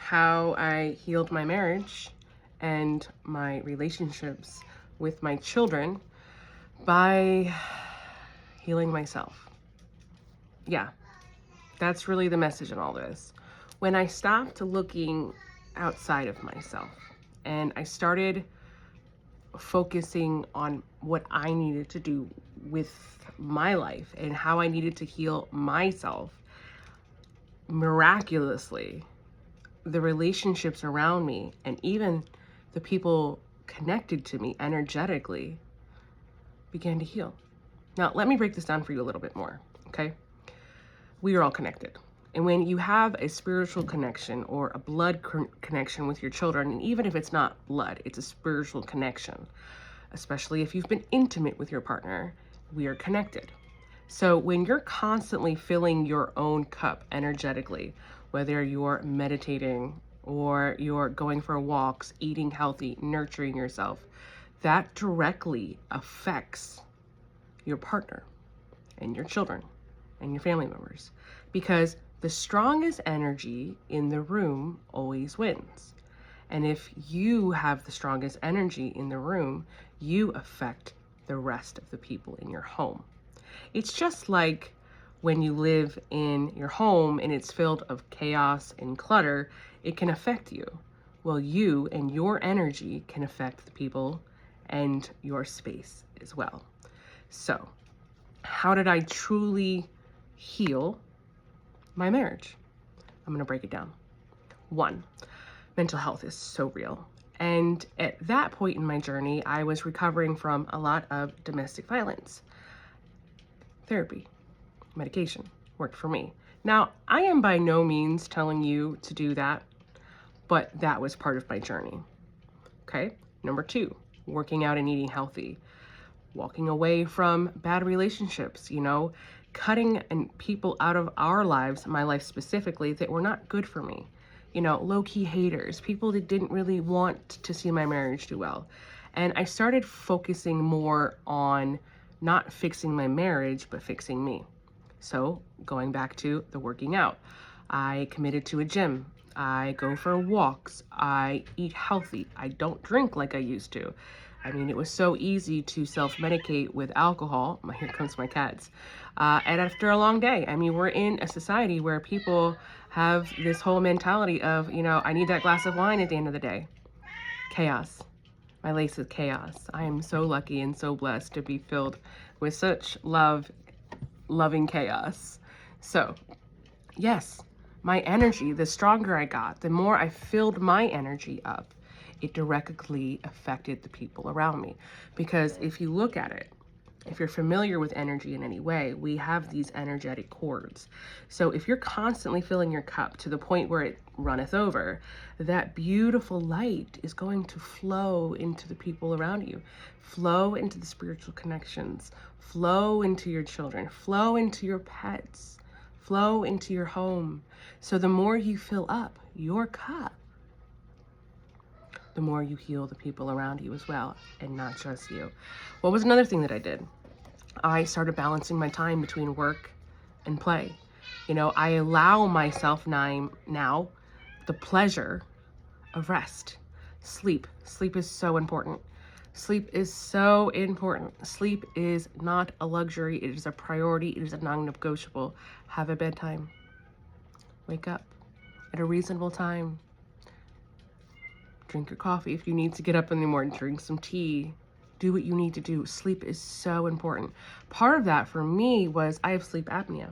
how I healed my marriage and my relationships with my children by healing myself. Yeah, that's really the message in all this. When I stopped looking outside of myself and I started focusing on what I needed to do with my life and how I needed to heal myself, miraculously, the relationships around me and even the people connected to me energetically began to heal. Now, let me break this down for you a little bit more, okay? We are all connected. And when you have a spiritual connection or a blood connection with your children, and even if it's not blood, it's a spiritual connection, especially if you've been intimate with your partner, we are connected. So when you're constantly filling your own cup energetically, whether you're meditating or you're going for walks, eating healthy, nurturing yourself, that directly affects your partner and your children and your family members, because the strongest energy in the room always wins. And if you have the strongest energy in the room, you affect the rest of the people in your home. It's just like when you live in your home and it's filled of chaos and clutter, it can affect you. Well, you and your energy can affect the people and your space as well. So, how did I truly heal my marriage? I'm going to break it down. 1, mental health is so real. And at that point in my journey, I was recovering from a lot of domestic violence. Therapy, medication worked for me. Now, I am by no means telling you to do that, but that was part of my journey. Okay. Number 2, working out and eating healthy, walking away from bad relationships, cutting people out of our lives, my life specifically, that were not good for me. Low-key haters, people that didn't really want to see my marriage do well. And I started focusing more on not fixing my marriage, but fixing me. So going back to the working out, I committed to a gym. I go for walks. I eat healthy. I don't drink like I used to. I mean, it was so easy to self-medicate with alcohol. Here comes my cats. And after a long day, I mean, we're in a society where people have this whole mentality of, I need that glass of wine at the end of the day. Chaos. My lace is chaos. I am so lucky and so blessed to be filled with such loving chaos. So, yes, my energy, the stronger I got, the more I filled my energy up, it directly affected the people around me. Because if you look at it, if you're familiar with energy in any way, we have these energetic cords. So if you're constantly filling your cup to the point where it runneth over, that beautiful light is going to flow into the people around you, flow into the spiritual connections, flow into your children, flow into your pets, flow into your home. So the more you fill up your cup, the more you heal the people around you as well, and not just you. What was another thing that I did? I started balancing my time between work and play. I allow myself now the pleasure of rest. Sleep. Sleep is so important. Sleep is so important. Sleep is not a luxury. It is a priority. It is a non-negotiable. Have a bedtime. Wake up at a reasonable time. Drink your coffee if you need to get up in the morning. Drink some tea. Do what you need to do. Sleep is so important. Part of that for me was I have sleep apnea.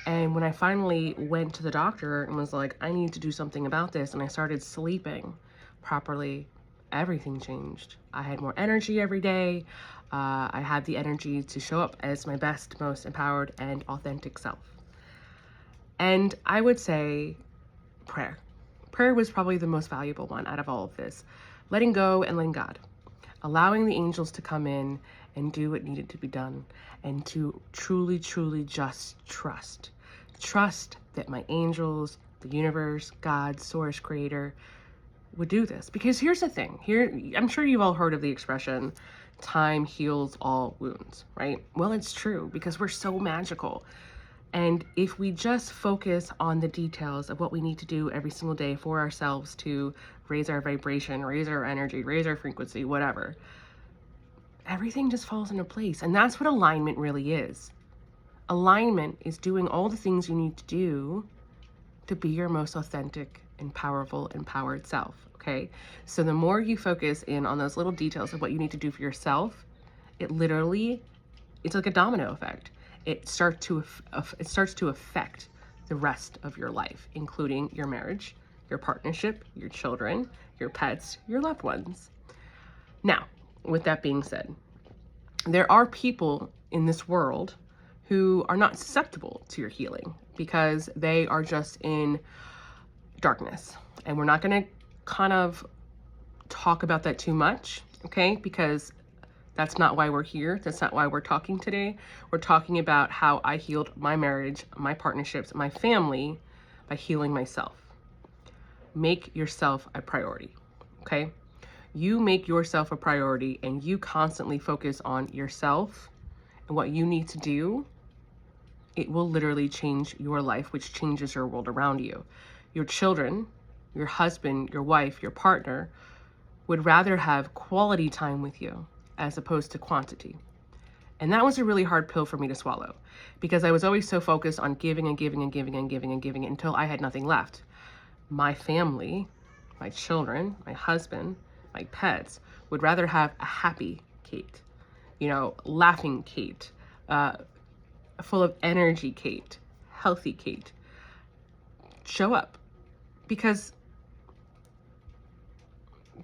And when I finally went to the doctor and was like, I need to do something about this, and I started sleeping properly, everything changed. I had more energy every day. I had the energy to show up as my best, most empowered and authentic self. And I would say prayer. Prayer was probably the most valuable one out of all of this. Letting go and letting God. Allowing the angels to come in and do what needed to be done, and to truly, truly just trust. Trust that my angels, the universe, God, source, creator, would do this. Because here's the thing. I'm sure you've all heard of the expression, time heals all wounds, right? Well, it's true, because we're so magical. And if we just focus on the details of what we need to do every single day for ourselves to raise our vibration, raise our energy, raise our frequency, whatever, everything just falls into place. And that's what alignment really is. Alignment is doing all the things you need to do to be your most authentic and powerful, empowered self. Okay. So the more you focus in on those little details of what you need to do for yourself, it's like a domino effect. It starts to affect the rest of your life, including your marriage, your partnership, your children, your pets, your loved ones. Now, with that being said, there are people in this world who are not susceptible to your healing because they are just in darkness. And we're not going to kind of talk about that too much, okay? Because that's not why we're here. That's not why we're talking today. We're talking about how I healed my marriage, my partnerships, my family by healing myself. Make yourself a priority, okay? You make yourself a priority and you constantly focus on yourself and what you need to do. It will literally change your life, which changes your world around you. Your children, your husband, your wife, your partner would rather have quality time with you as opposed to quantity. And that was a really hard pill for me to swallow because I was always so focused on giving and giving and giving and giving and giving until I had nothing left. My family, my children, my husband, my pets would rather have a happy Kate, laughing Kate, full of energy Kate, healthy Kate, show up because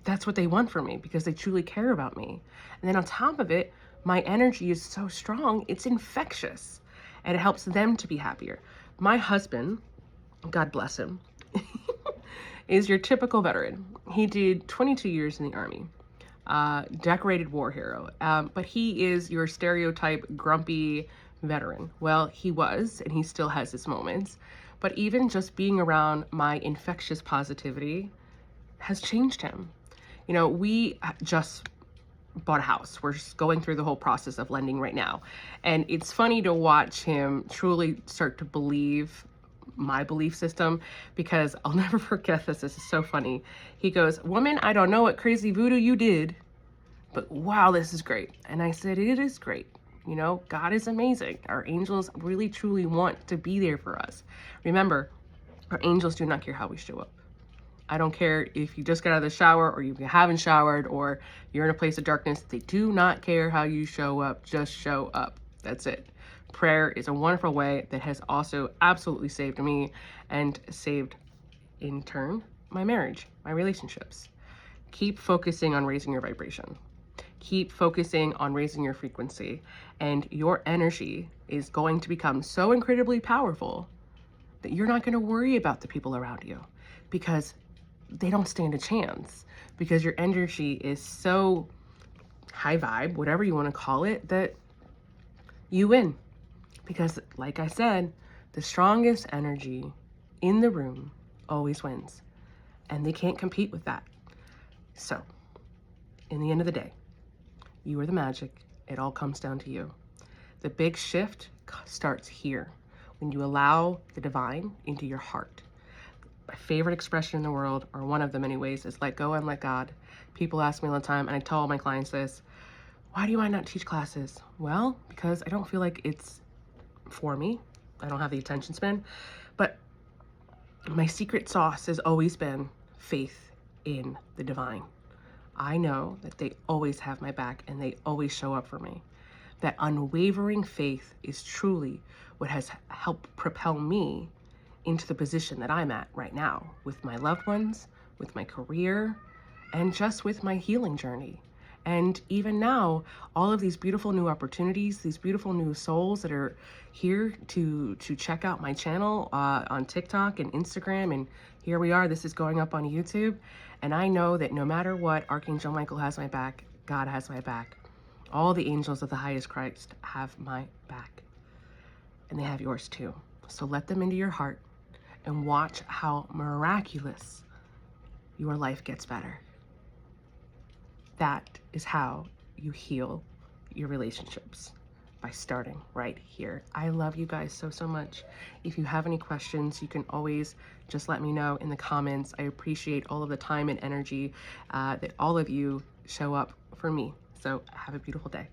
that's what they want from me, because they truly care about me. And then on top of it, my energy is so strong, it's infectious, and it helps them to be happier. My husband, God bless him, is your typical veteran. He did 22 years in the Army, decorated war hero, but he is your stereotype grumpy veteran. Well, he was, and he still has his moments, but even just being around my infectious positivity has changed him. We just bought a house. We're just going through the whole process of lending right now. And it's funny to watch him truly start to believe my belief system, because I'll never forget this. This is so funny. He goes, "Woman, I don't know what crazy voodoo you did, but wow, this is great." And I said, "It is great. God is amazing. Our angels really truly want to be there for us." Remember, our angels do not care how we show up. I don't care if you just got out of the shower or you haven't showered or you're in a place of darkness. They do not care how you show up. Just show up. That's it. Prayer is a wonderful way that has also absolutely saved me and saved, in turn, my marriage, my relationships. Keep focusing on raising your vibration. Keep focusing on raising your frequency, and your energy is going to become so incredibly powerful that you're not going to worry about the people around you, because they don't stand a chance, because your energy is so high vibe, whatever you want to call it, that you win. Because like I said, the strongest energy in the room always wins, and they can't compete with that. So in the end of the day, you are the magic. It all comes down to you. The big shift starts here when you allow the divine into your heart. My favorite expression in the world, or one of them anyways, is let go and let God. People ask me all the time, and I tell all my clients this: why do I not teach classes? Well, because I don't feel like it's for me. I don't have the attention span. But my secret sauce has always been faith in the divine. I know that they always have my back and they always show up for me. That unwavering faith is truly what has helped propel me into the position that I'm at right now, with my loved ones, with my career, and just with my healing journey. And even now, all of these beautiful new opportunities, these beautiful new souls that are here to check out my channel on TikTok and Instagram, and here we are, this is going up on YouTube. And I know that no matter what, Archangel Michael has my back, God has my back. All the angels of the highest Christ have my back. And they have yours too. So let them into your heart and watch how miraculous your life gets better. That is how you heal your relationships. by starting right here. I love you guys so, so much. If you have any questions, you can always just let me know in the comments. I appreciate all of the time and energy that all of you show up for me. So have a beautiful day.